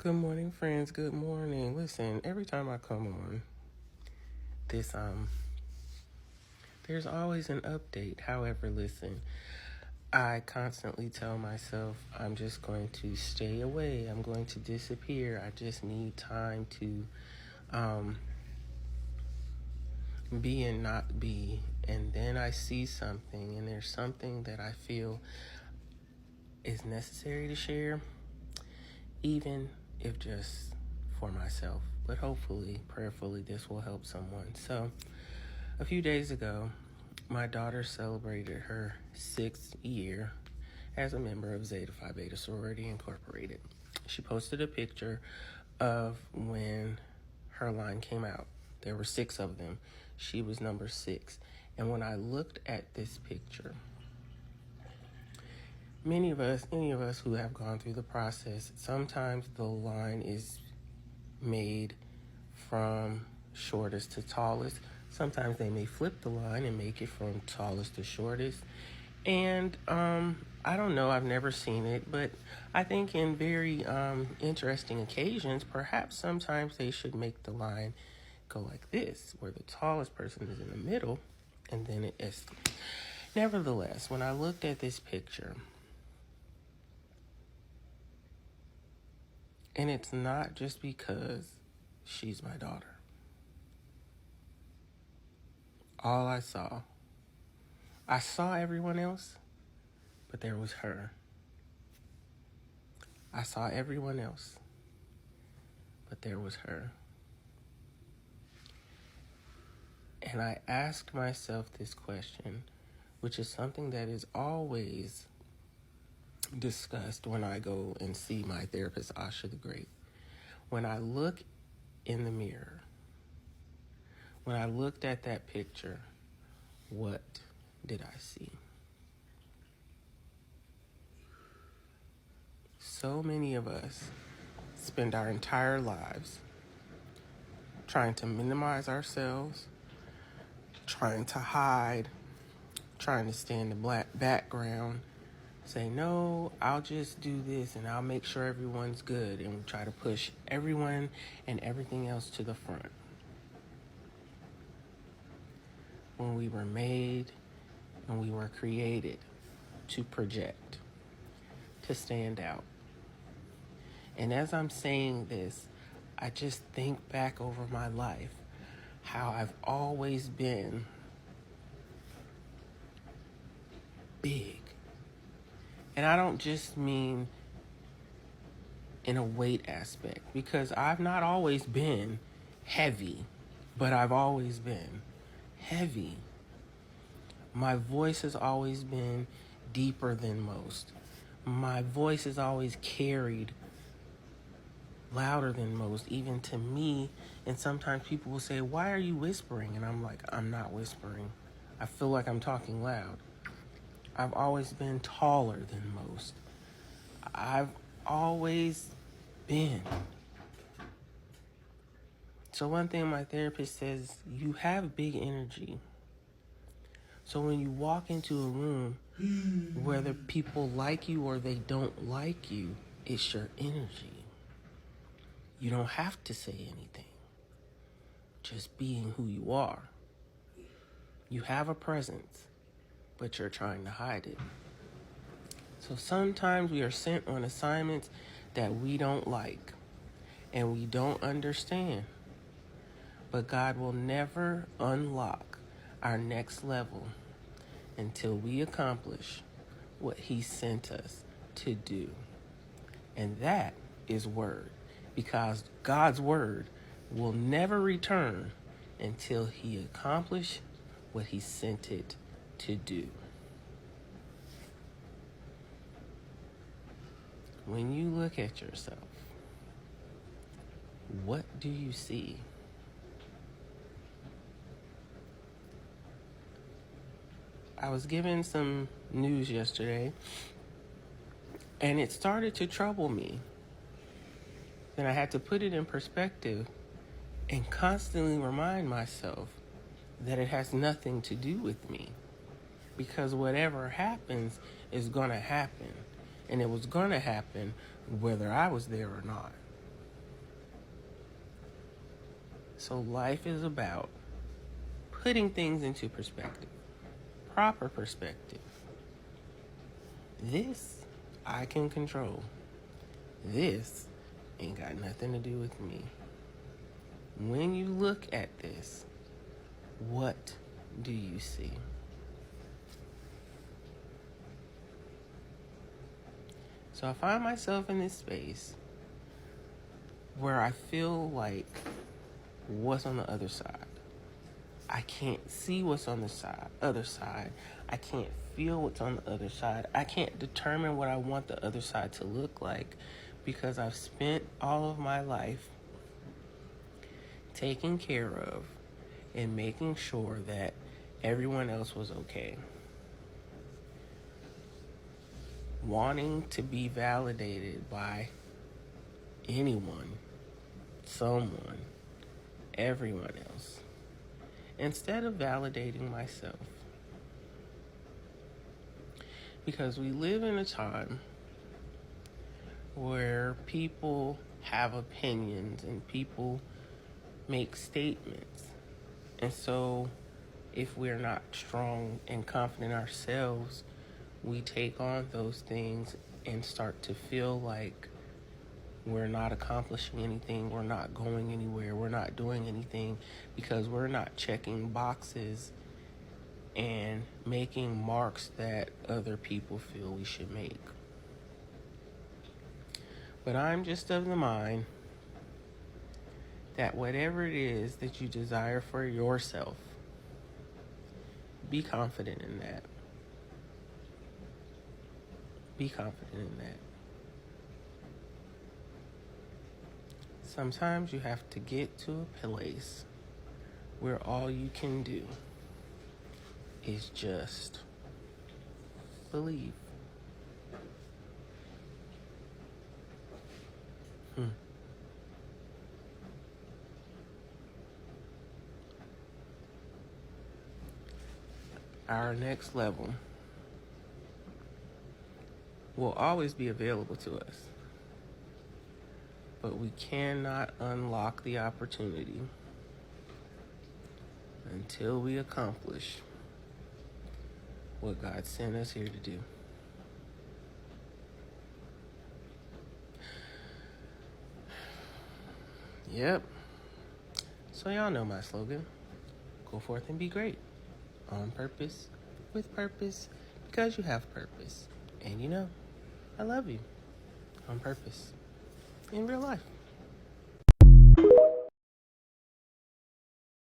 Good morning, friends. Good morning. Listen, every time I come on this, there's always an update. However, listen, I constantly tell myself I'm just going to stay away. I'm going to disappear. I just need time to be and not be. And then I see something, and there's something that I feel is necessary to share, even if just for myself. But hopefully, prayerfully, this will help someone. So, a few days ago, my daughter celebrated her 6th year as a member of Zeta Phi Beta Sorority Incorporated. She posted a picture of when her line came out. There were 6 of them. She was number 6. And when I looked at this picture, any of us who have gone through the process, sometimes the line is made from shortest to tallest. Sometimes they may flip the line and make it from tallest to shortest. And I don't know, I've never seen it, but I think in very interesting occasions, perhaps sometimes they should make the line go like this, where the tallest person is in the middle, and then it is. Nevertheless, when I looked at this picture, and it's not just because she's my daughter. All I saw everyone else, but there was her. I saw everyone else, but there was her. And I asked myself this question, which is something that is always discussed when I go and see my therapist, Asha the Great. When I look in the mirror, when I looked at that picture, what did I see? So many of us spend our entire lives trying to minimize ourselves, trying to hide, trying to stay in the background, say, no, I'll just do this and I'll make sure everyone's good, and we try to push everyone and everything else to the front. When we were made and we were created to project, to stand out. And as I'm saying this, I just think back over my life, how I've always been big. And I don't just mean in a weight aspect, because I've not always been heavy, but I've always been heavy. My voice has always been deeper than most. My voice has always carried louder than most, even to me. And sometimes people will say, why are you whispering? And I'm like, I'm not whispering. I feel like I'm talking loud. I've always been taller than most. I've always been. So one thing my therapist says, you have big energy. So when you walk into a room, whether people like you or they don't like you, it's your energy. You don't have to say anything. Just being who you are. You have a presence, but you're trying to hide it. So sometimes we are sent on assignments that we don't like and we don't understand. But God will never unlock our next level until we accomplish what He sent us to do. And that is word, because God's word will never return until He accomplishes what He sent it to do. When you look at yourself, what do you see? I was given some news yesterday, and it started to trouble me. Then I had to put it in perspective and constantly remind myself that it has nothing to do with me. Because whatever happens is going to happen. And it was going to happen whether I was there or not. So life is about putting things into perspective, proper perspective. This I can control. This ain't got nothing to do with me. When you look at this, what do you see? So I find myself in this space where I feel like what's on the other side. I can't see what's on the other side. I can't feel what's on the other side. I can't determine what I want the other side to look like because I've spent all of my life taking care of and making sure that everyone else was okay. Wanting to be validated by anyone, someone, everyone else, instead of validating myself. Because we live in a time where people have opinions and people make statements. And so if we're not strong and confident ourselves, we take on those things and start to feel like we're not accomplishing anything, we're not going anywhere, we're not doing anything because we're not checking boxes and making marks that other people feel we should make. But I'm just of the mind that whatever it is that you desire for yourself, be confident in that. Be confident in that. Sometimes you have to get to a place where all you can do is just believe. Our next level will always be available to us, but we cannot unlock the opportunity until we accomplish what God sent us here to do. Yep. So y'all know my slogan. Go forth and be great. On purpose, with purpose, because you have purpose. And you know, I love you. On purpose. In real life.